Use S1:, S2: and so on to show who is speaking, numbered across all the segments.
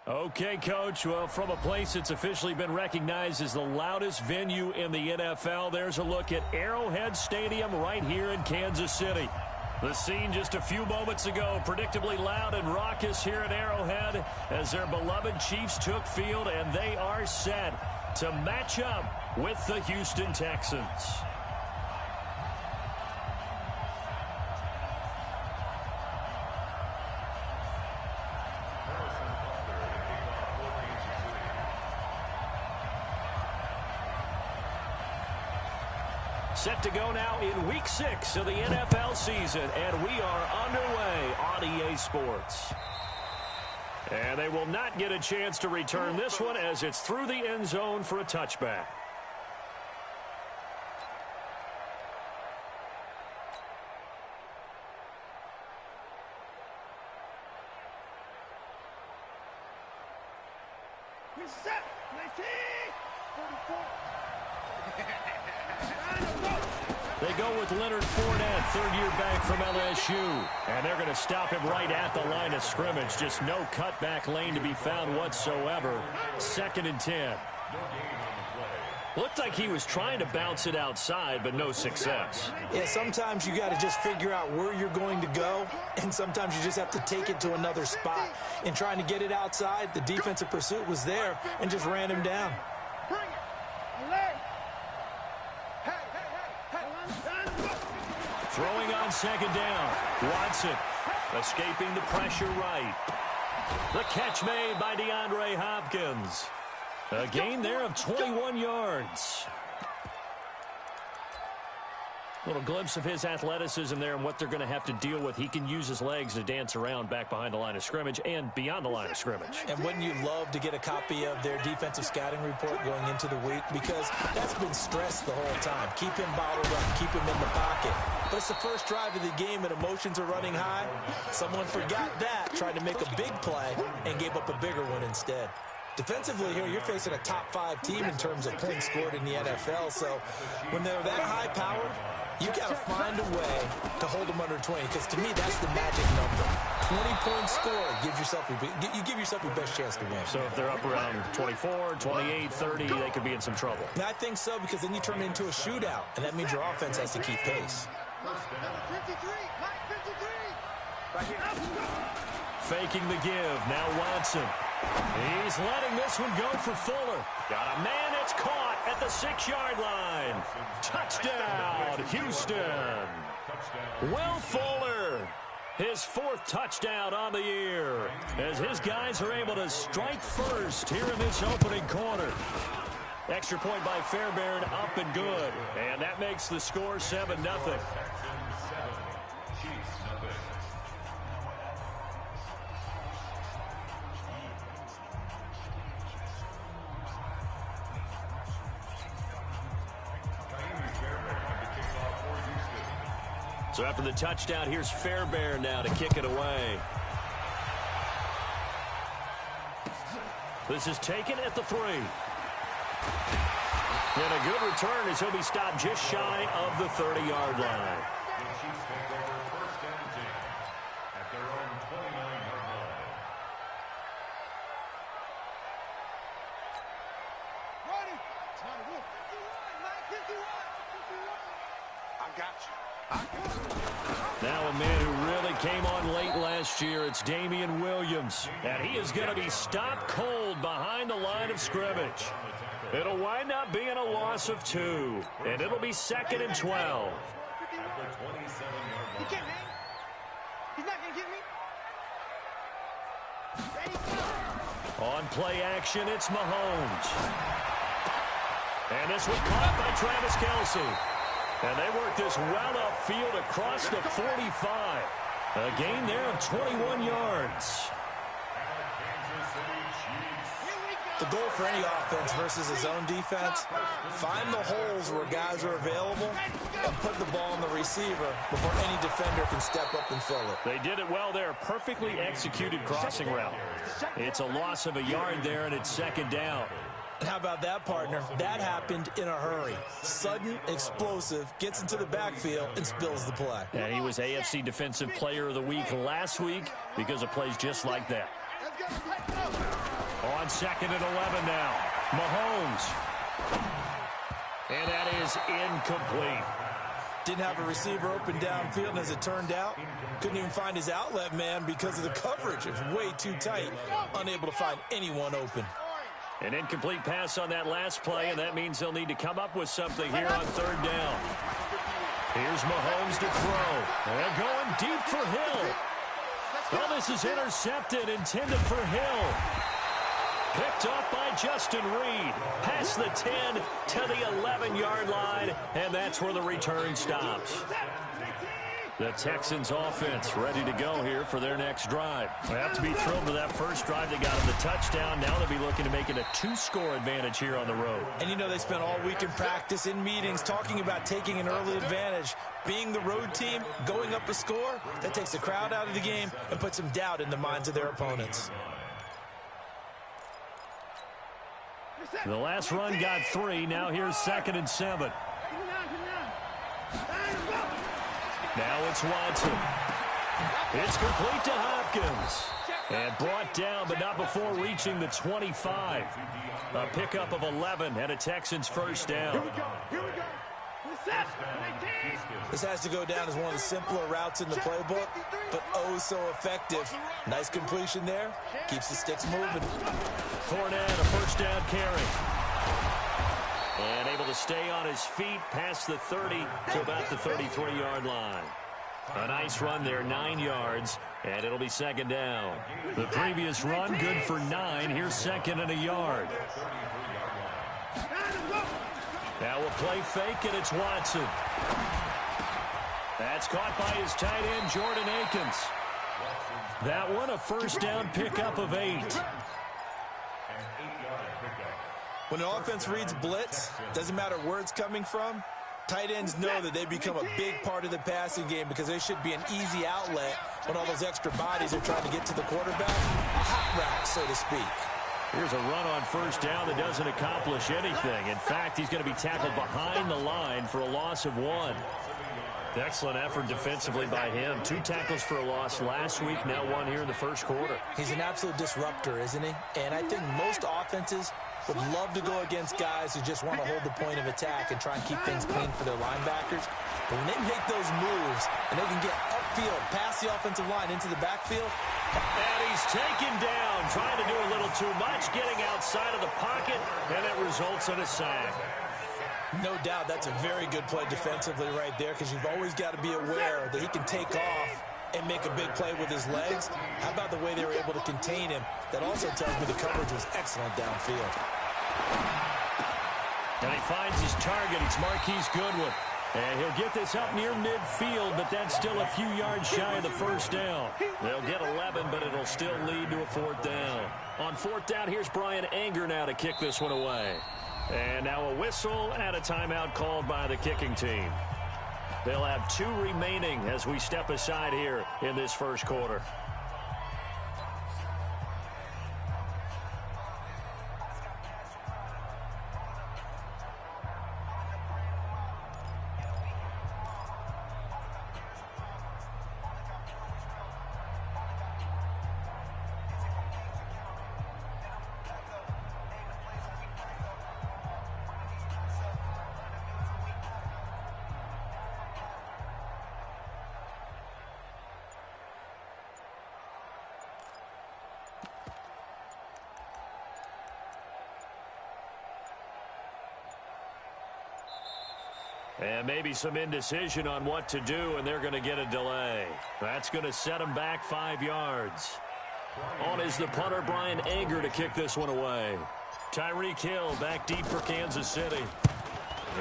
S1: Okay, Coach. Well, from a place that's officially been recognized as the loudest venue in the NFL, there's a look at Arrowhead Stadium right here in Kansas City. The scene just a few moments ago, predictably loud and raucous here at Arrowhead as their beloved Chiefs took field, and they are set to match up with the Houston Texans. Set to go now in Week 6 of the NFL season, and we are underway on EA Sports. And they will not get a chance to return this one as it's through the end zone for a touchback.
S2: Reset, 19, 44.
S1: They go with Leonard Fournette, third-year back from LSU. And they're going to stop him right at the line of scrimmage. Just no cutback lane to be found whatsoever. 2nd and 10. Looked like he was trying to bounce it outside, but no success.
S3: Yeah, sometimes you got to just figure out where you're going to go, and sometimes you just have to take it to another spot. In trying to get it outside, the defensive pursuit was there and just ran him down.
S1: Throwing on 2nd down. Watson escaping the pressure right. The catch made by DeAndre Hopkins. A gain there of 21 yards. A little glimpse of his athleticism there and what they're going to have to deal with. He can use his legs to dance around back behind the line of scrimmage and beyond the line of scrimmage.
S3: And wouldn't you love to get a copy of their defensive scouting report going into the week? Because that's been stressed the whole time. Keep him bottled up. Keep him in the pocket. But it's the first drive of the game and emotions are running high. Someone forgot that, tried to make a big play, and gave up a bigger one instead. Defensively here, you're facing a top 5 team in terms of points scored in the NFL. So when they're that high-powered, you got to find a way to hold them under 20, because to me, that's the magic number. 20-point score gives yourself you give yourself your best chance to win.
S1: So if they're up around 24, 28, 30, they could be in some trouble.
S3: And I think so, because then you turn it into a shootout, and that means your offense has to keep pace.
S2: 53, Mike 53. Right here.
S1: Faking the give. Now Watson. He's letting this one go for Fuller. Got a man. It's caught at the 6-yard line. Touchdown, Houston. Will Fuller, his 4th touchdown on the year, as his guys are able to strike first here in this opening quarter. Extra point by Fairbairn, up and good. And that makes the score 7-0. So after the touchdown, here's Fairbairn now to kick it away. This is taken at the 3. And a good return as he'll be stopped just shy of the 30-yard line. Now a man who really came on late last year, it's Damian Williams. And he is going to be stopped cold behind the line of scrimmage. It'll wind up being a loss of 2. And it'll be 2nd and 12.
S2: He can't hang. He's not going to get me.
S1: On play action, it's Mahomes. And this was caught by Travis Kelce. And they work this well upfield across the 45. A gain there of 21 yards.
S3: The goal for any offense versus his own defense, find the holes where guys are available and put the ball on the receiver before any defender can step up and fill it.
S1: They did it well there. Perfectly executed crossing route. It's a loss of a yard there, and it's 2nd down.
S3: And how about that, partner? That happened in a hurry. Sudden, explosive, gets into the backfield, and spills the play.
S1: And he was AFC Defensive Player of the Week last week because of plays just like that. on 2nd and 11 now. Mahomes. And that is incomplete.
S3: Didn't have a receiver open downfield, and as it turned out, couldn't even find his outlet man because of the coverage. It was way too tight, unable to find anyone open.
S1: An incomplete pass on that last play, and that means they'll need to come up with something here on 3rd down. Here's Mahomes to throw. And going deep for Hill. Well, this is intercepted, intended for Hill. Picked up by Justin Reed. Past the 10 to the 11-yard line, and that's where the return stops. The Texans offense ready to go here for their next drive. They have to be thrilled with that first drive. They got them the touchdown. Now they'll be looking to make it a 2-score advantage here on the road.
S3: And you know they spent all week in practice, in meetings, talking about taking an early advantage. Being the road team, going up a score, that takes the crowd out of the game and puts some doubt in the minds of their opponents.
S1: The last run got 3. Now here's 2nd and 7. Now it's Watson. It's complete to Hopkins. And brought down, but not before reaching the 25. A pickup of 11 and a Texans first down.
S2: Here we go.
S3: This has to go down as one of the simpler routes in the playbook, but oh so effective. Nice completion there. Keeps the sticks moving.
S1: Fournette, a first down carry. And able to stay on his feet past the 30 to about the 33-yard line. A nice run there, 9 yards, and it'll be 2nd down. The previous run, good for 9. Here's 2nd and a yard. Now a play fake, and it's Watson. That's caught by his tight end, Jordan Akins. That one, a first down pickup of 8.
S3: When an offense reads blitz, doesn't matter where it's coming from, tight ends know that they become a big part of the passing game because they should be an easy outlet when all those extra bodies are trying to get to the quarterback. A hot route, so to speak.
S1: Here's a run on first down that doesn't accomplish anything. In fact, he's going to be tackled behind the line for a loss of 1. Excellent effort defensively by him. 2 tackles for a loss last week, now 1 here in the first quarter.
S3: He's an absolute disruptor, isn't he? And I think most offenses would love to go against guys who just want to hold the point of attack and try and keep things clean for their linebackers. But when they make those moves and they can get upfield, past the offensive line into the backfield.
S1: And he's taken down, trying to do a little too much, getting outside of the pocket, and it results in a sack.
S3: No doubt that's a very good play defensively right there because you've always got to be aware that he can take off and make a big play with his legs. How about the way they were able to contain him? That also tells me the coverage was excellent downfield.
S1: And he finds his target. It's Marquise Goodwin. And he'll get this up near midfield, but that's still a few yards shy of the first down. They'll get 11, but it'll still lead to a 4th down. On 4th down, here's Brian Anger now to kick this one away. And now a whistle and a timeout called by the kicking team. They'll have 2 remaining as we step aside here in this first quarter. And maybe some indecision on what to do, and they're going to get a delay. That's going to set them back 5 yards. On is the punter, Brian Anger, to kick this one away. Tyreek Hill back deep for Kansas City.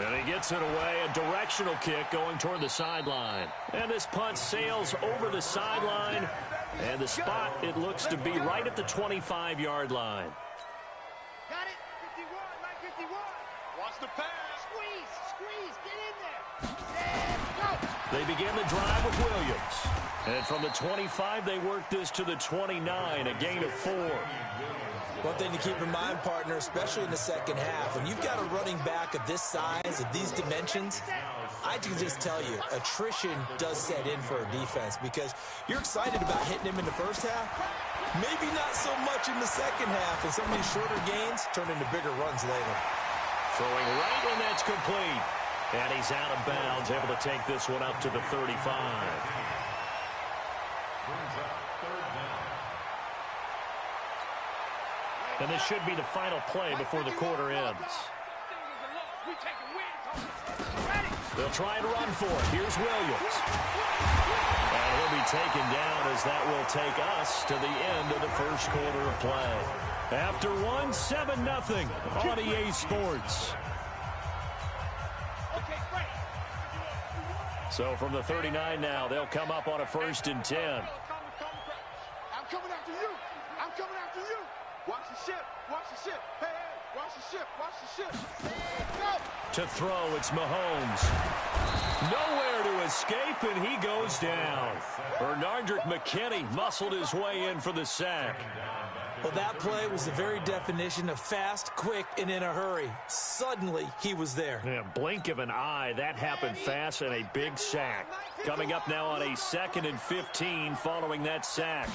S1: And he gets it away, a directional kick going toward the sideline. And this punt sails over the sideline. And the spot, it looks to be right at the 25-yard line.
S2: Got it. 51, line 51.
S4: Watch the pass.
S2: Squeeze, get in there. And go.
S1: They begin the drive with Williams. And from the 25, they work this to the 29, a gain of 4.
S3: One thing to keep in mind, partner, especially in the second half, when you've got a running back of this size, of these dimensions, I can just tell you, attrition does set in for a defense because you're excited about hitting him in the first half, maybe not so much in the second half, and some of these shorter gains turn into bigger runs later.
S1: Throwing right, and that's complete. And he's out of bounds, able to take this one up to the 35. And this should be the final play before the quarter ends. They'll try and run for it. Here's Williams. And he'll be taken down as that will take us to the end of the first quarter of play. After one, 7-0 on EA Sports. So from the 39 now, they'll come up on a 1st and 10.
S2: I'm coming after you. I'm coming after you. Watch the ship. Watch the ship. Hey, hey. Watch the ship. Watch the ship. Hey, go.
S1: To throw, it's Mahomes. Nowhere to escape, and he goes down. Bernardrick McKinney muscled his way in for the sack.
S3: Well, that play was the very definition of fast, quick, and in a hurry. Suddenly, he was there.
S1: Yeah, blink of an eye, that happened fast, and a big sack. Coming up now on a 2nd and 15 following that sack.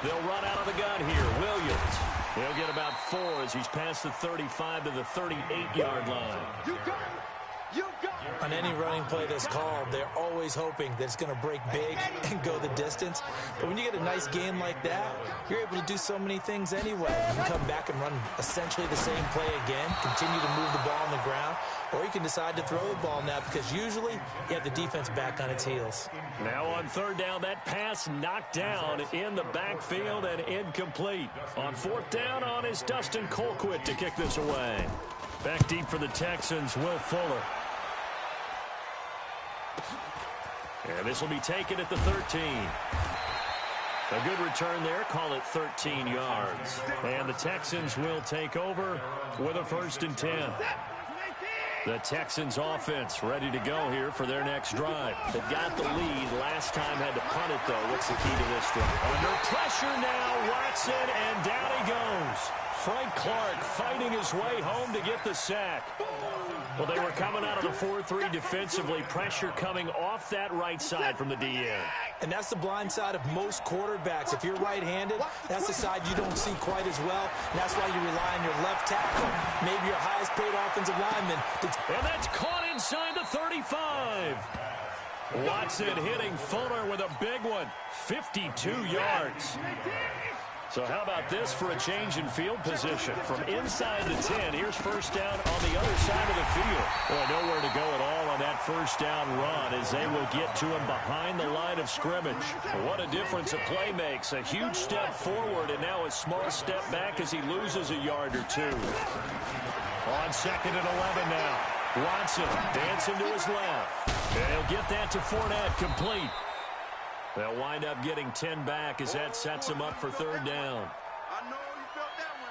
S1: They'll run out of the gun here. Williams. He'll get about 4 as he's past the 35 to the 38-yard line.
S2: You got it. You got it.
S3: On any running play that's called, they're always hoping that it's going to break big and go the distance. But when you get a nice game like that, you're able to do so many things anyway. You can come back and run essentially the same play again, continue to move the ball on the ground, or you can decide to throw the ball now because usually you have the defense back on its heels.
S1: Now on 3rd down, that pass knocked down in the backfield and incomplete. On 4th down on is Dustin Colquitt to kick this away. Back deep for the Texans, Will Fuller. And this will be taken at the 13. A good return there, call it 13 yards. And the Texans will take over with a 1st and 10. The Texans offense ready to go here for their next drive. They've got the lead. Last time had to punt it, though. What's the key to this drive? Under pressure now, Watson, and down he goes. Frank Clark fighting his way home to get the sack. Well, they were coming out of the 4-3 defensively. Pressure coming off that right side from the DN.
S3: And that's the blind side of most quarterbacks. If you're right-handed, that's the side you don't see quite as well. And that's why you rely on your left tackle, maybe your highest-paid offensive lineman.
S1: And that's caught inside the 35. Watson hitting Fuller with a big one. 52 yards. So how about this for a change in field position? From inside the 10, here's 1st down on the other side of the field. Well, nowhere to go at all on that 1st down run as they will get to him behind the line of scrimmage. What a difference a play makes. A huge step forward and now a small step back as he loses a yard or 2. On 2nd and 11 now. Watson dancing to his left. And he'll get that to Fournette, complete. They'll wind up getting 10 back as that sets him up for 3rd down.
S2: I know you felt that one.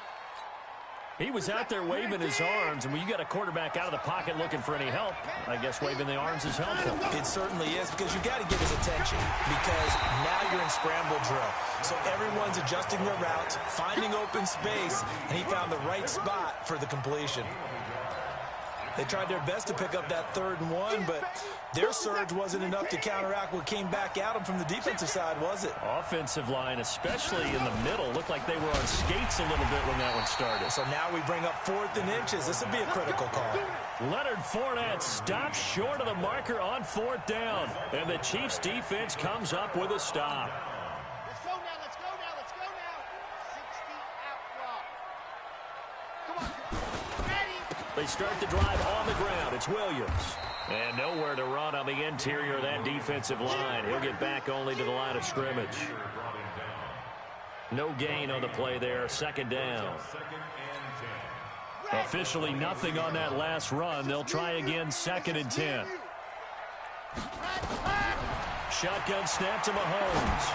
S1: He was out there waving his arms, and when you got a quarterback out of the pocket looking for any help, I guess waving the arms is helpful.
S3: It certainly is because you got to get his attention because now you're in scramble drill. So everyone's adjusting their routes, finding open space, and he found the right spot for the completion. They tried their best to pick up that 3rd and 1, but their surge wasn't enough to counteract what came back at them from the defensive side, was it?
S1: Offensive line, especially in the middle, looked like they were on skates a little bit when that one started.
S3: So now we bring up 4th and inches. This would be a critical call.
S1: Leonard Fournette stops short of the marker on 4th down, and the Chiefs' defense comes up with a stop.
S2: Let's go now. Let's go now. Let's go now. 60 out block. Come on. Ready.
S1: They start the drive on the ground. It's Williams. And nowhere to run on the interior of that defensive line. He'll get back only to the line of scrimmage. No gain on the play there. 2nd down. Officially nothing on that last run. They'll try again 2nd and 10. Shotgun snap to Mahomes.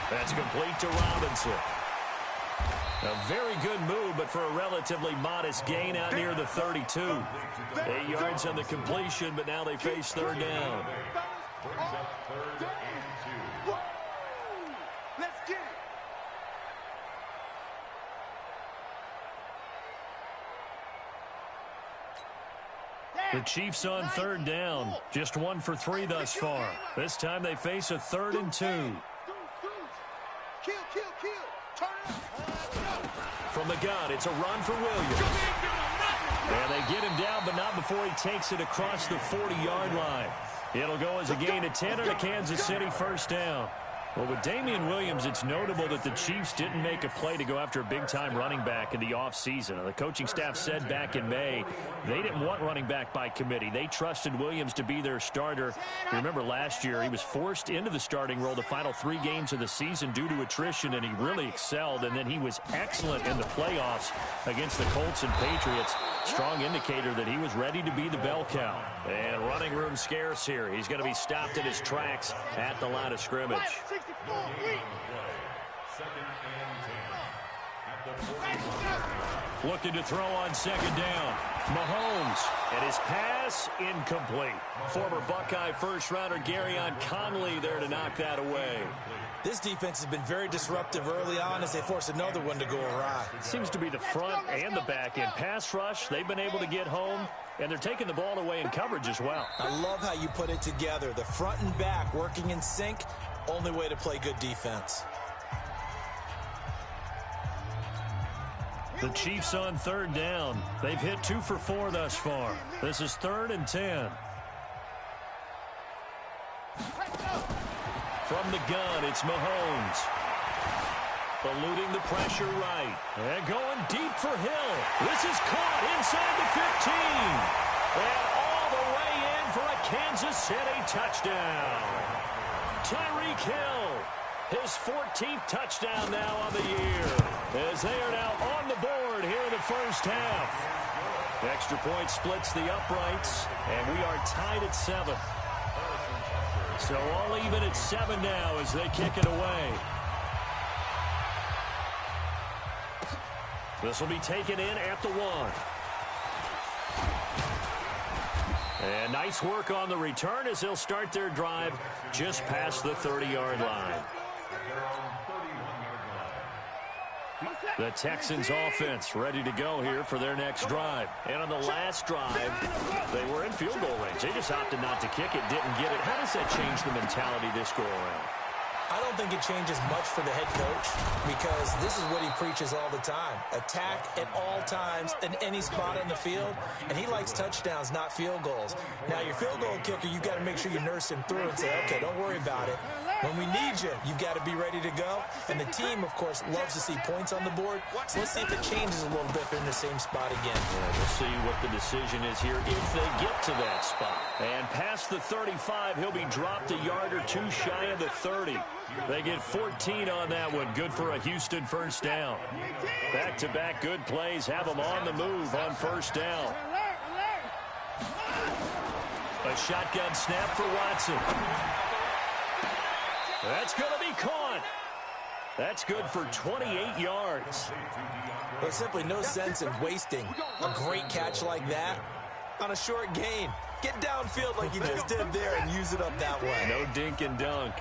S1: That's complete to Robinson. A very good move, but for a relatively modest gain out near the 32. 8 yards on the completion, but now they face 3rd down.
S2: Let's get it.
S1: The Chiefs on third down. Just 1 for 3 thus far. This time they face a 3rd and 2.
S2: Kill. Turn it up.
S1: From the gun, it's a run for Williams. And they get him down, but not before he takes it across the 40-yard line. It'll go as a gain of 10 and a Kansas City first down. Well, with Damian Williams, it's notable that the Chiefs didn't make a play to go after a big-time running back in the offseason. The coaching staff said back in May they didn't want running back by committee. They trusted Williams to be their starter. You remember last year, he was forced into the starting role the final 3 games of the season due to attrition, and he really excelled. And then he was excellent in the playoffs against the Colts and Patriots. Strong indicator that he was ready to be the bell cow. And running room scarce here. He's going to be stopped in his tracks at the line of scrimmage. Looking to throw on second down. Mahomes, and his pass incomplete. Former Buckeye first-rounder Garyon Conley there to knock that away.
S3: This defense has been very disruptive early on as they force another one to go awry.
S1: It seems to be the front and the back end. Pass rush, they've been able to get home, and they're taking the ball away in coverage as well.
S3: I love how you put it together. The front and back working in sync, only way to play good defense.
S1: The Chiefs on third down. They've hit 2 for 4 thus far. This is 3rd and 10. From the gun, it's Mahomes. Eluding the pressure right. And going deep for Hill. This is caught inside the 15. And all the way in for a Kansas City touchdown. Tyreek Hill. His 14th touchdown now on the year. As they are now on the board here in the first half. Extra point splits the uprights. And we are tied at 7. So all even at 7 now as they kick it away. This will be taken in at the 1. And nice work on the return as they'll start their drive just past the 30-yard line. The Texans offense ready to go here for their next drive. And on the last drive, they were in field goal range. They just opted not to kick it, didn't get it. How does that change the mentality this go around?
S3: I don't think it changes much for the head coach because this is what he preaches all the time. Attack at all times in any spot on the field, and he likes touchdowns, not field goals. Now, your field goal kicker, you've got to make sure you nurse him through and say, okay, don't worry about it. When we need you, you've got to be ready to go. And the team, of course, loves to see points on the board. So let's see if it changes a little bit if they're in the same spot again.
S1: Yeah, we'll see what the decision is here if they get to that spot. And past the 35, he'll be dropped a yard or 2 shy of the 30. They get 14 on that one. Good for a Houston first down. Back-to-back good plays have them on the move on first down. A shotgun snap for Watson. That's going to be caught. That's good for 28 yards.
S3: There's simply no sense in wasting a great catch like that on a short gain. Get downfield like you just did there and use it up that way.
S1: No dink and dunk.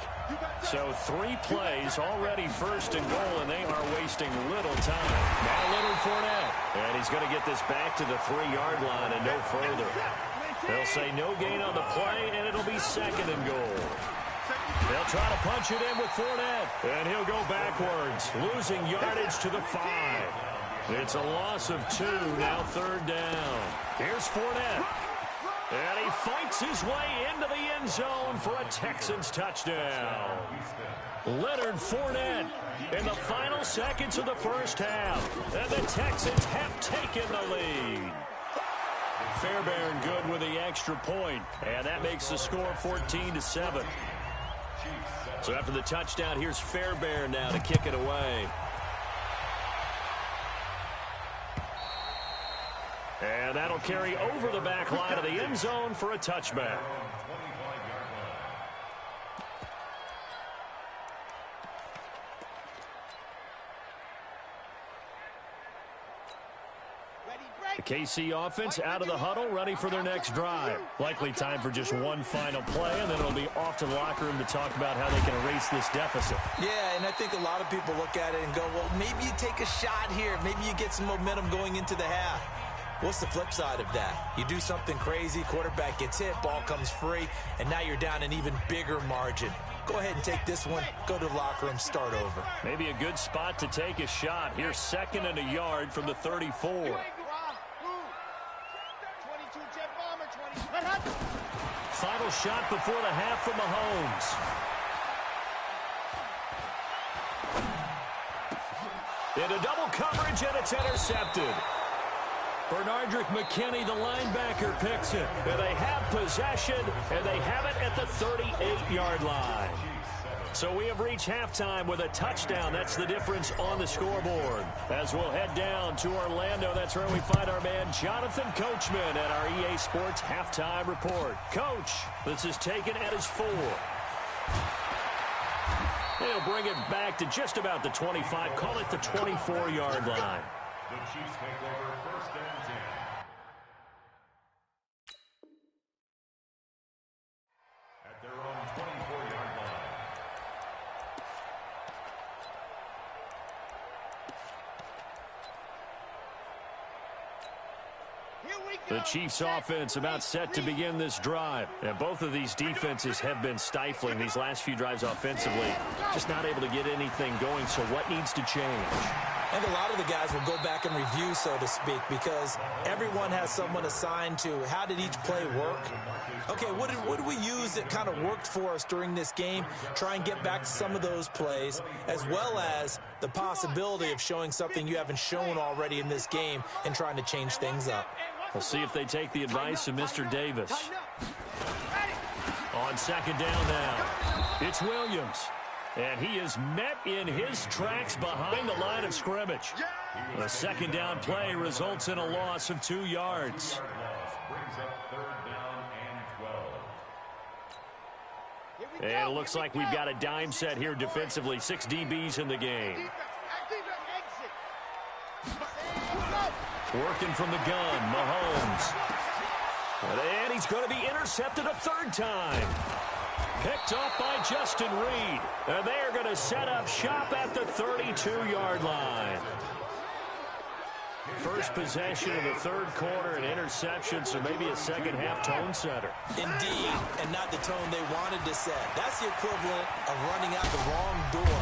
S1: So 3 plays already first and goal, and they are wasting little time. Now Leonard Fournette. And he's going to get this back to the 3-yard line and no further. They'll say no gain on the play, and it'll be 2nd and goal. They'll try to punch it in with Fournette. And he'll go backwards, losing yardage to the 5. It's a loss of 2, now 3rd down. Here's Fournette. And he fights his way into the end zone for a Texans touchdown. Leonard Fournette in the final seconds of the first half. And the Texans have taken the lead. Fairbairn good with the extra point. And that makes the score 14-7. So after the touchdown, here's Fairbairn now to kick it away. And that'll carry over the back line of the end zone for a touchback. The KC offense out of the huddle, ready for their next drive. Likely time for just one final play, and then it'll be off to the locker room to talk about how they can erase this deficit.
S3: Yeah, and I think a lot of people look at it and go, well, maybe you take a shot here. Maybe you get some momentum going into the half. What's the flip side of that? You do something crazy, quarterback gets hit, ball comes free, and now you're down an even bigger margin. Go ahead and take this one, go to the locker room, start over.
S1: Maybe a good spot to take a shot. Here's 2nd and a yard from the 34. Final shot before the half from Mahomes. Into double coverage, and it's intercepted. Bernardrick McKinney, the linebacker, picks it. And they have possession, and they have it at the 38-yard line. So we have reached halftime with a touchdown. That's the difference on the scoreboard. As we'll head down to Orlando, that's where we find our man Jonathan Coachman at our EA Sports Halftime Report. Coach, this is taken at his 4. They'll bring it back to just about the 25. Call it the 24-yard line.
S4: The Chiefs take over 1st and 10. At their own 24-yard line.
S1: The Chiefs offense about set to begin this drive. And both of these defenses have been stifling these last few drives offensively. Just not able to get anything going, so what needs to change?
S3: And a lot of the guys will go back and review, so to speak, because everyone has someone assigned to how did each play work. Okay, what did we use that kind of worked for us during this game? Try and get back to some of those plays, as well as the possibility of showing something you haven't shown already in this game and trying to change things up.
S1: We'll see if they take the advice of Mr. Davis. On 2nd down now, it's Williams. And he is met in his tracks behind the line of scrimmage. The 2nd down play results in a loss of 2 yards. And it looks like we've got a dime set here defensively. 6 DBs in the game. Working from the gun, Mahomes. And he's going to be intercepted a 3rd time. Picked off by Justin Reed. And they're going to set up shop at the 32-yard line. First possession of the 3rd quarter, an interception, so maybe a second-half tone setter.
S3: Indeed, and not the tone they wanted to set. That's the equivalent of running out the wrong door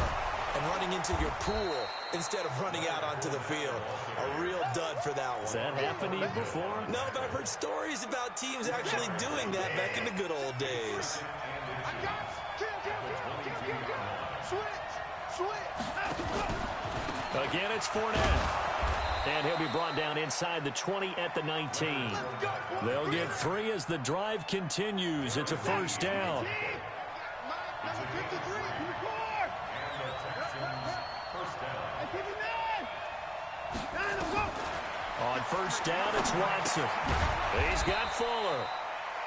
S3: and running into your pool instead of running out onto the field. A real dud for that one.
S1: Has that happened to you before?
S3: No, but I've heard stories about teams actually doing that back in the good old days.
S1: Again, it's Fournette. And he'll be brought down inside the 20 at the 19. They'll get 3 as the drive continues. It's a 1st down. On 1st down, it's Watson. He's got Fuller.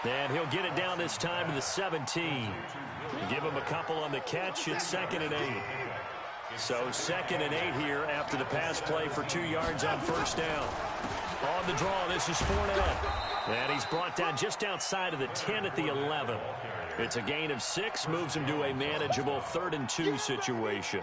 S1: And he'll get it down this time to the 17. Give him a couple on the catch. It's 2nd and 8. So 2nd and 8 here after the pass play for 2 yards on 1st down. On the draw, this is Fournette. And he's brought down just outside of the 10 at the 11. It's a gain of 6, moves him to a manageable 3rd and 2 situation.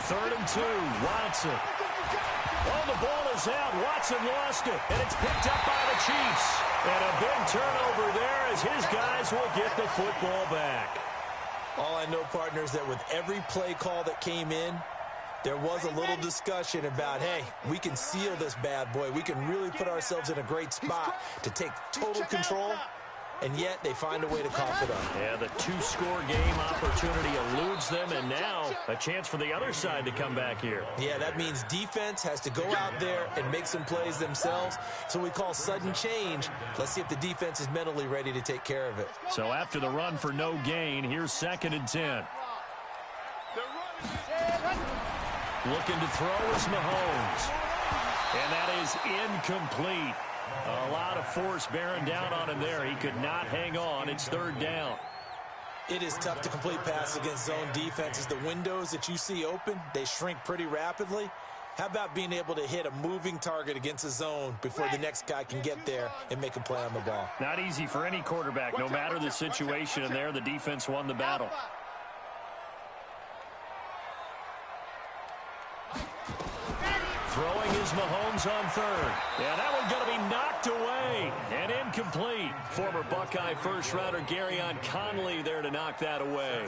S1: Third and 2, Watson. Oh, the ball is out. Watson lost it, and it's picked up by the Chiefs. And a big turnover there as his guys will get the football back.
S3: All I know, partners, that with every play call that came in, there was a little discussion about, hey, we can seal this bad boy. We can really put ourselves in a great spot to take total control. And yet they find a way to cough it up.
S1: Yeah, the 2-score game opportunity eludes them, and now a chance for the other side to come back here.
S3: Yeah, that means defense has to go out there and make some plays themselves. So we call sudden change. Let's see if the defense is mentally ready to take care of it.
S1: So after the run for no gain, here's 2nd and 10. Looking to throw is Mahomes. And that is incomplete. A lot of force bearing down on him there. He could not hang on. It's 3rd down.
S3: It is tough to complete passes against zone defenses. The windows that you see open, they shrink pretty rapidly. How about being able to hit a moving target against a zone before the next guy can get there and make a play on the ball?
S1: Not easy for any quarterback, no matter the situation, and there the defense won the battle. Throwing is Mahomes on third. Yeah, that one's going to be knocked away and incomplete. Former Buckeye first-rounder Garyon Conley there to knock that away.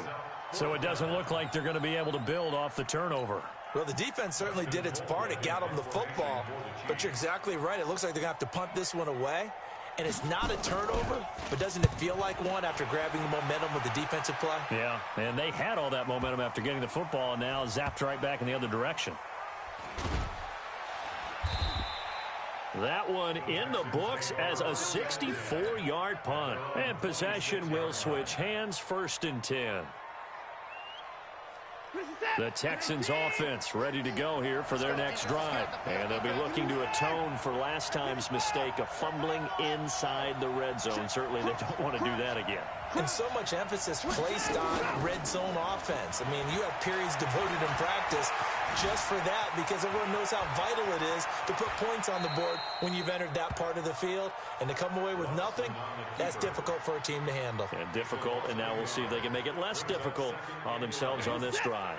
S1: So it doesn't look like they're going to be able to build off the turnover.
S3: Well, the defense certainly did its part. It got them the football. But you're exactly right. It looks like they're going to have to punt this one away. And it's not a turnover, but doesn't it feel like one after grabbing the momentum with the defensive play?
S1: Yeah, and they had all that momentum after getting the football and now zapped right back in the other direction. That one in the books as a 64-yard punt. And possession will switch hands, 1st and 10. The Texans offense ready to go here for their next drive. And they'll be looking to atone for last time's mistake of fumbling inside the red zone. Certainly they don't want to do that again.
S3: And so much emphasis placed on red zone offense. I mean, you have periods devoted in practice just for that because everyone knows how vital it is to put points on the board when you've entered that part of the field. And to come away with nothing, that's difficult for a team to handle.
S1: And difficult, and now we'll see if they can make it less difficult on themselves on this drive.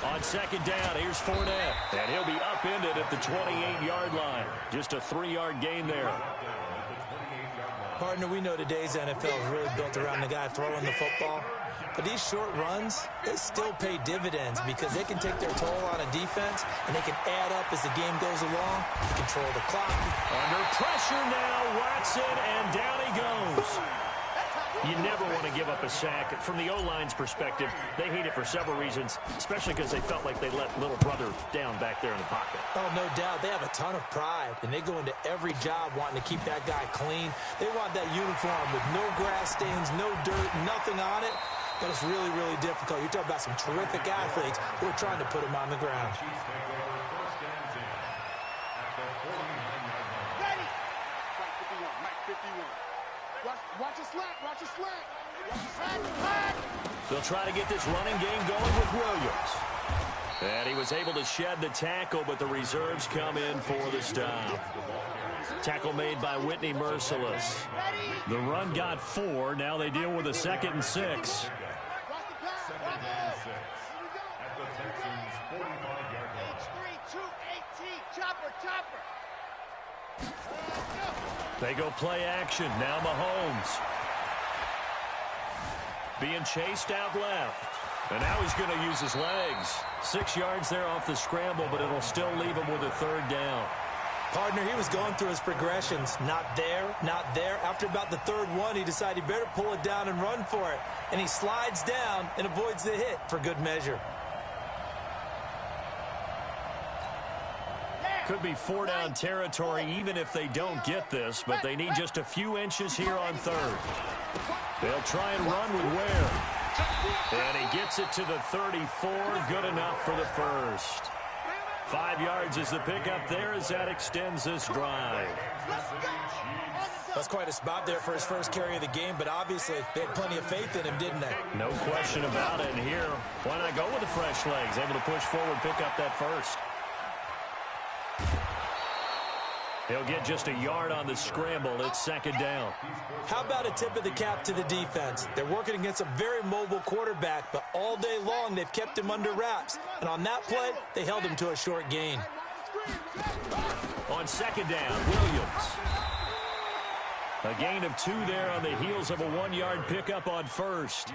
S1: On 2nd down, here's Fournette. And he'll be upended at the 28-yard line. Just a 3-yard gain there.
S3: Partner, we know today's NFL is really built around the guy throwing the football. But these short runs, they still pay dividends because they can take their toll on a defense, and they can add up as the game goes along. They control the clock.
S1: Under pressure now, Watson, and down he goes. You never want to give up a sack. From the O-line's perspective, they hate it for several reasons, especially because they felt like they let little brother down back there in the pocket.
S3: Oh, no doubt. They have a ton of pride, and they go into every job wanting to keep that guy clean. They want that uniform with no grass stains, no dirt, nothing on it. But it's really, really difficult. You're talking about some terrific athletes who are trying to put him on the ground.
S2: Ready. Mike 51, Mike 51. Watch a slant, watch a slant.
S1: They'll try to get this running game going with Williams. And he was able to shed the tackle, but the reserves come in for the stop. Tackle made by Whitney Merciless. The run got 4. Now they deal with a 2nd and 6.
S4: At the Texans' 45-yard line.
S1: They go play action. Now Mahomes. Being chased out left. And now he's going to use his legs. 6 yards there off the scramble, but it'll still leave him with a 3rd down.
S3: Partner, he was going through his progressions. Not there, not there. After about the 3rd one, he decided he better pull it down and run for it. And he slides down and avoids the hit for good measure.
S1: Could be 4-down territory even if they don't get this, but they need just a few inches here on 3rd. They'll try and run with Ware. And he gets it to the 34. Good enough for the 1st. 5 yards is the pickup there as that extends this drive.
S3: That's quite a spot there for his first carry of the game, but obviously they had plenty of faith in him, didn't they?
S1: No question about it. And here, why not go with the fresh legs? Able to push forward, pick up that 1st. He'll get just a yard on the scramble. It's 2nd down.
S3: How about a tip of the cap to the defense? They're working against a very mobile quarterback, but all day long they've kept him under wraps. And on that play, they held him to a short gain.
S1: On 2nd down, Williams. A gain of 2 there on the heels of a 1-yard pickup on 1st.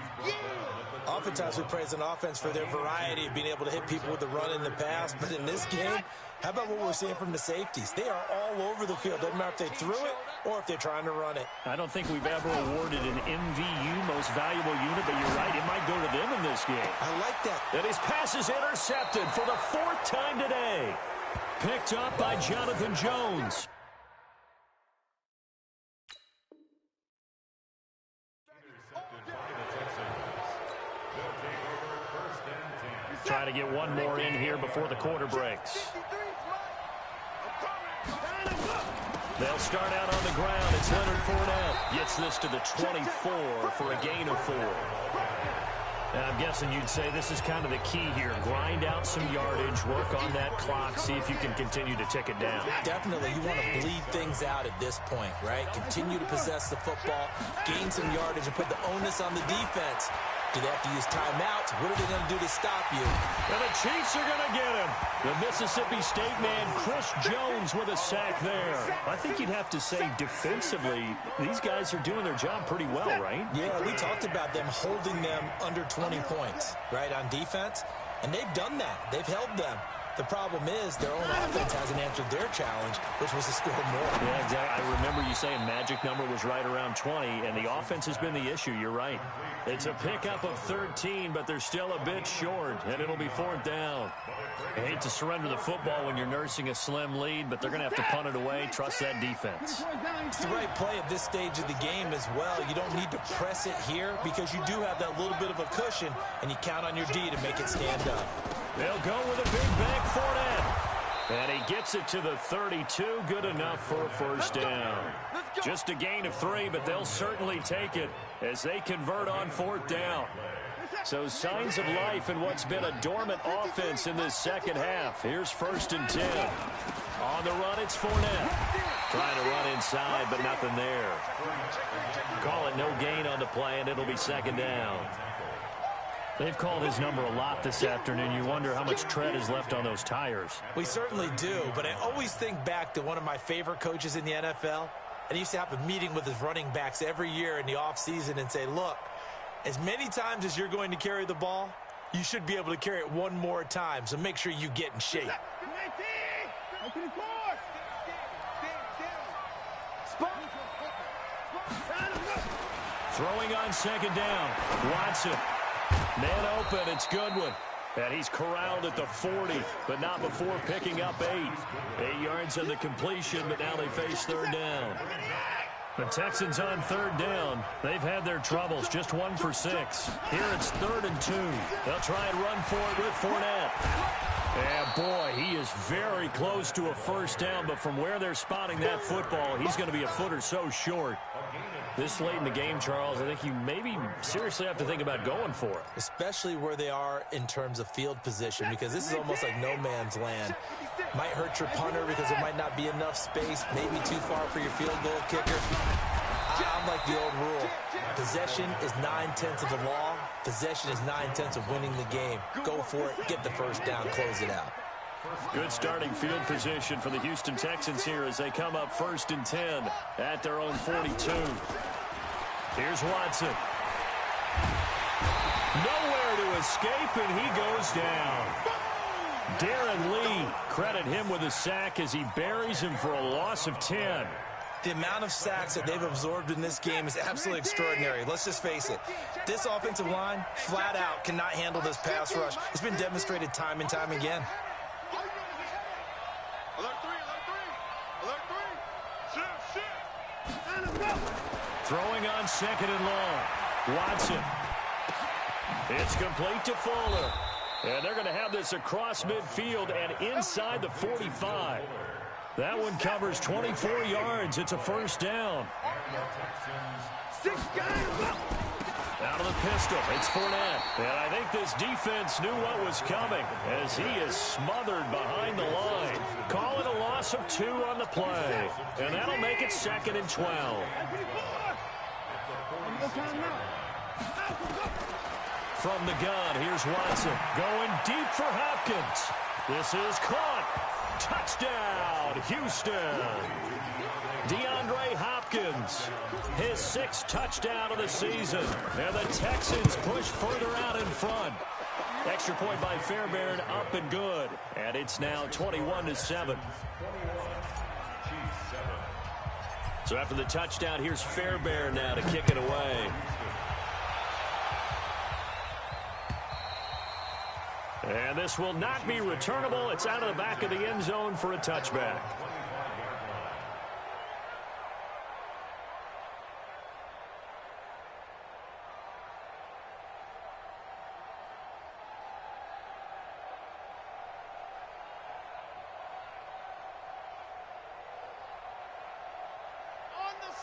S3: Oftentimes we praise an offense for their variety of being able to hit people with the run in the pass, but in this game, how about what we're seeing from the safeties? They are all over the field. Doesn't matter if they threw it or if they're trying to run it.
S1: I don't think we've ever awarded an MVU, most valuable unit, but you're right, it might go to them in this game.
S3: I like that.
S1: And his pass is intercepted for the 4th time today. Picked up by Jonathan Jones. Try to get one more in here before the quarter breaks. They'll start out on the ground. It's Leonard Fournette. Gets this to the 24 for a gain of 4. And I'm guessing you'd say this is kind of the key here. Grind out some yardage, work on that clock, see if you can continue to tick it down.
S3: Definitely, you want to bleed things out at this point, right? Continue to possess the football, gain some yardage, and put the onus on the defense. Do they have to use timeouts? What are they going to do to stop you?
S1: And the Chiefs are going to get him. The Mississippi State man, Chris Jones, with a sack there. I think you'd have to say defensively, these guys are doing their job pretty well, right?
S3: Yeah, we talked about them holding them under 20 points, right, on defense. And they've done that. They've held them. The problem is their own offense hasn't answered their challenge, which was to score more.
S1: Yeah, exactly. I remember you saying magic number was right around 20, and the offense has been the issue. You're right. It's a pickup of 13, but they're still a bit short, and it'll be 4th down. I hate to surrender the football when you're nursing a slim lead, but they're going to have to punt it away. Trust that defense.
S3: It's the right play at this stage of the game as well. You don't need to press it here because you do have that little bit of a cushion, and you count on your D to make it stand up.
S1: They'll go with a big bank Fournette. And he gets it to the 32. Good enough for a 1st down. Just a gain of 3, but they'll certainly take it as they convert on 4th down. So signs of life in what's been a dormant offense in this second half. Here's 1st and 10. On the run, it's Fournette. Trying to run inside, but nothing there. Call it no gain on the play, and it'll be 2nd down. They've called his number a lot this afternoon. You wonder how much tread is left on those tires.
S3: We certainly do, but I always think back to one of my favorite coaches in the NFL, and he used to have a meeting with his running backs every year in the offseason and say, look, as many times as you're going to carry the ball, you should be able to carry it one more time, so make sure you get in shape.
S1: Throwing on 2nd down. Watson. Man open, it's Goodwin. And he's corralled at the 40, but not before picking up 8. 8 yards on the completion, but now they face 3rd down. The Texans on 3rd down. They've had their troubles, just 1 for 6. Here it's 3rd and 2. They'll try and run for it with Fournette. And boy, he is very close to a 1st down, but from where they're spotting that football, he's going to be a foot or so short. This late in the game, Charles, I think you maybe seriously have to think about going for it.
S3: Especially where they are in terms of field position, because this is almost like no man's land. Might hurt your punter because there might not be enough space, maybe too far for your field goal kicker. I'm like the old rule. Possession is 9/10 of the law. Possession is 9/10 of winning the game. Go for it, get the 1st down, close it out.
S1: Good starting field position for the Houston Texans here as they come up 1st and 10 at their own 42. Here's Watson. Nowhere to escape, and he goes down. Darren Lee, credit him with a sack as he buries him for a loss of 10.
S3: The amount of sacks that they've absorbed in this game is absolutely extraordinary. Let's just face it. This offensive line, flat out, cannot handle this pass rush. It's been demonstrated time and time again.
S1: Throwing on 2nd and long. Watson. It's complete to Fuller. And they're going to have this across midfield and inside the 45. That one covers 24 yards. It's a 1st down. Out of the pistol, it's Fournette. And I think this defense knew what was coming as he is smothered behind the line. Call it a loss of 2 on the play. And that'll make it 2nd and 12. From the gun, here's Watson. Going deep for Hopkins. This is caught. Touchdown, Houston. DeAndre Hopkins, his 6th touchdown of the season. And the Texans push further out in front. Extra point by Fairbairn, up and good. And it's now 21-7. So after the touchdown, here's Fairbairn now to kick it away. And this will not be returnable. It's out of the back of the end zone for a touchback.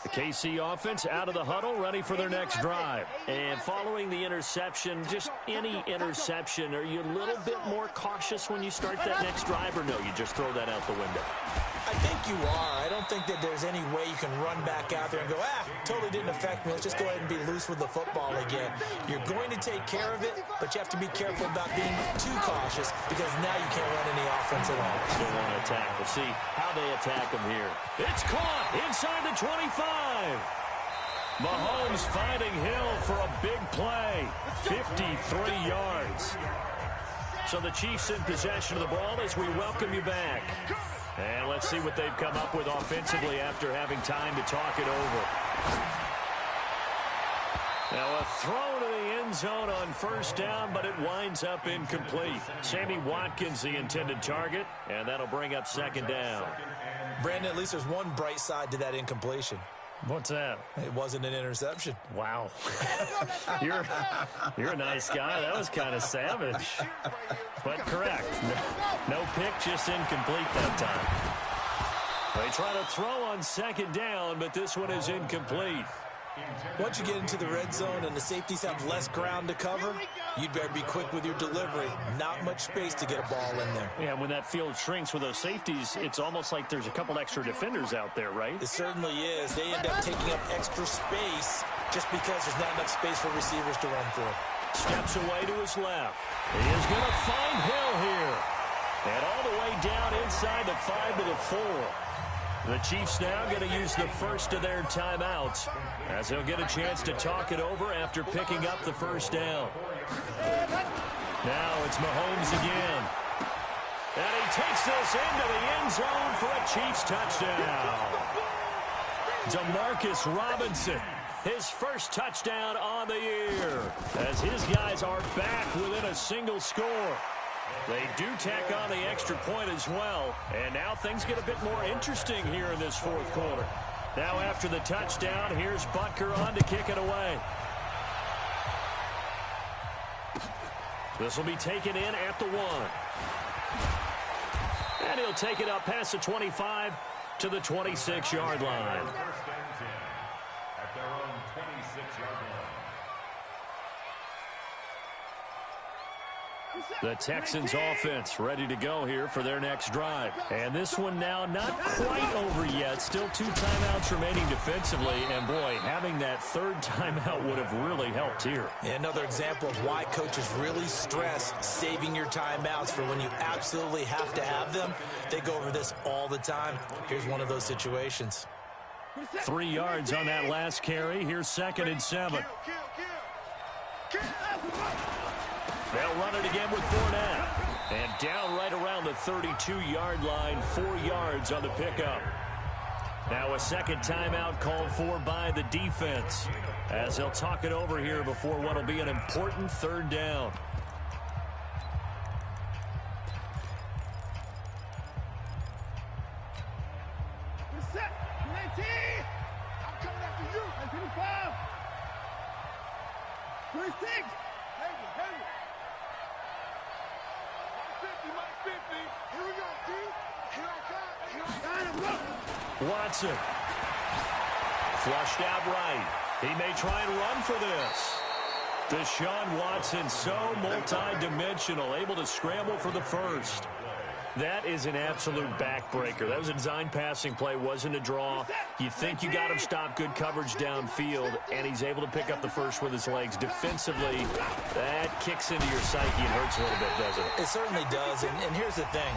S1: The KC offense out of the huddle, ready for their next drive. And following the interception, just any interception, are you a little bit more cautious when you start that next drive, or no, you just throw that out the window?
S3: I think you are. I don't think that there's any way you can run back out there and go, totally didn't affect me. Let's just go ahead and be loose with the football again. You're going to take care of it, but you have to be careful about being too cautious because now you can't run any offense at all.
S1: Still want to attack. We'll see how they attack him here. It's caught inside the 25. Mahomes finding Hill for a big play. 53 yards. So the Chiefs in possession of the ball as we welcome you back. And let's see what they've come up with offensively after having time to talk it over. Now a throw to the end zone on first down, but it winds up incomplete. Sammy Watkins the intended target, and that'll bring up second down.
S3: Brandon, at least there's one bright side to that incompletion.
S1: What's that?
S3: It wasn't an interception.
S1: Wow. You're a nice guy. That was kind of savage. But correct. No pick, just incomplete that time. They try to throw on second down, but this one is incomplete.
S3: Once you get into the red zone and the safeties have less ground to cover, you'd better be quick with your delivery. Not much space to get a ball in there.
S1: Yeah, when that field shrinks with those safeties, it's almost like there's a couple extra defenders out there, right?
S3: It certainly is. They end up taking up extra space just because there's not enough space for receivers to run through.
S1: Steps away to his left. He is going to find Hill here. And all the way down inside the 5 to the 4. The Chiefs now going to use the first of their timeouts as they'll get a chance to talk it over after picking up the first down. Now it's Mahomes again. And he takes this into the end zone for a Chiefs touchdown. Demarcus Robinson, his first touchdown on the year, as his guys are back within a single score. They do tack on the extra point as well, and now things get a bit more interesting here in this fourth quarter. Now after the touchdown, here's Butker on to kick it away. This will be taken in at the 1. And he'll take it up past the 25 to the 26-yard line.
S4: First and 10 at their own 26-yard line.
S1: The Texans offense ready to go here for their next drive. And this one now not quite over yet. Still 2 timeouts remaining defensively. And boy, having that third timeout would have really helped here.
S3: Another example of why coaches really stress saving your timeouts for when you absolutely have to have them. They go over this all the time. Here's one of those situations.
S1: 3 yards on that last carry. Here's 2nd and 7. They'll run it again with Fournette. And down right around the 32-yard line, 4 yards on the pickup. Now a second timeout called for by the defense as they'll talk it over here before what will be an important third down.
S2: I'm coming after you. 25. 26. Hey. 50. Here we go, D. Here I come.
S1: Watson. Flushed out right. He may try and run for this. Deshaun Watson, so multi-dimensional, able to scramble for the first. That is an absolute backbreaker. That was a design passing play, wasn't a draw. You think you got him stopped, good coverage downfield, and he's able to pick up the first with his legs. Defensively, that kicks into your psyche and hurts a little bit, doesn't it?
S3: It certainly does, and here's the thing.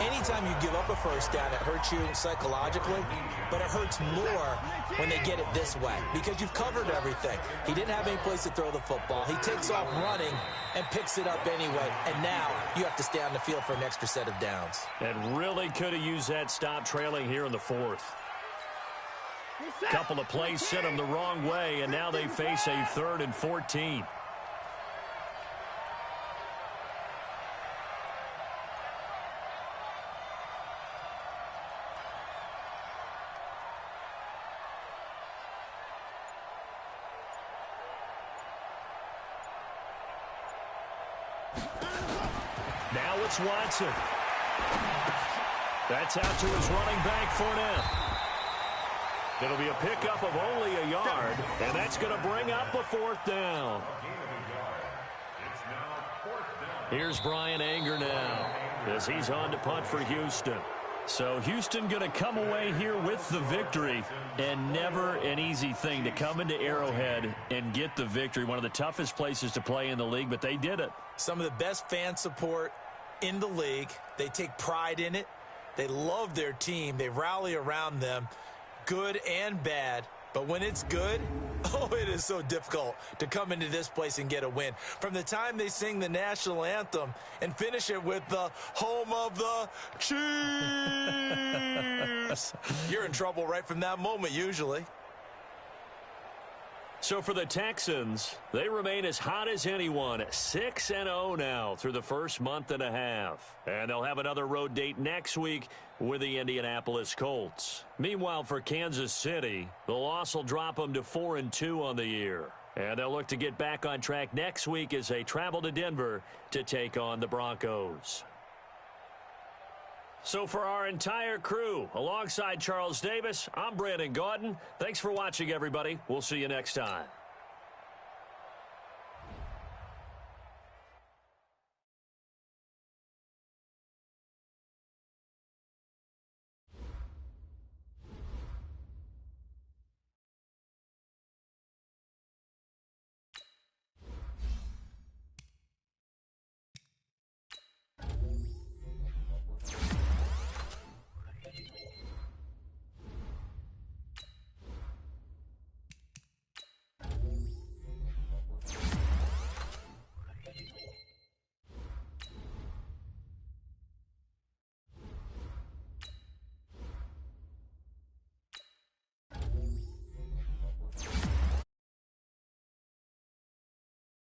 S3: Anytime you give up a first down, it hurts you psychologically, but it hurts more when they get it this way because you've covered everything. He didn't have any place to throw the football. He takes off running and picks it up anyway, and now you have to stay on the field for an extra set of downs.
S1: And really could have used that stop trailing here in the fourth. Couple of plays sent them the wrong way, and now they face a 3rd and 14. Now it's Watson. That's out to his running back, Fournette. It'll be a pickup of only a yard, and that's going to bring up a 4th down. Here's Brian Anger now as he's on to punt for Houston. So Houston going to come away here with the victory, and never an easy thing to come into Arrowhead and get the victory. One of the toughest places to play in the league, but they did it.
S3: Some of the best fan support in the league. They take pride in it. They love their team. They rally around them, good and bad. But when it's good, oh, it is so difficult to come into this place and get a win. From the time they sing the national anthem and finish it with the home of the Chiefs, you're in trouble right from that moment usually.
S1: So for the Texans, they remain as hot as anyone, 6-0 now through the first month and a half. And they'll have another road date next week with the Indianapolis Colts. Meanwhile, for Kansas City, the loss will drop them to 4-2 on the year. And they'll look to get back on track next week as they travel to Denver to take on the Broncos. So for our entire crew, alongside Charles Davis, I'm Brandon Gaudin. Thanks for watching, everybody. We'll see you next time.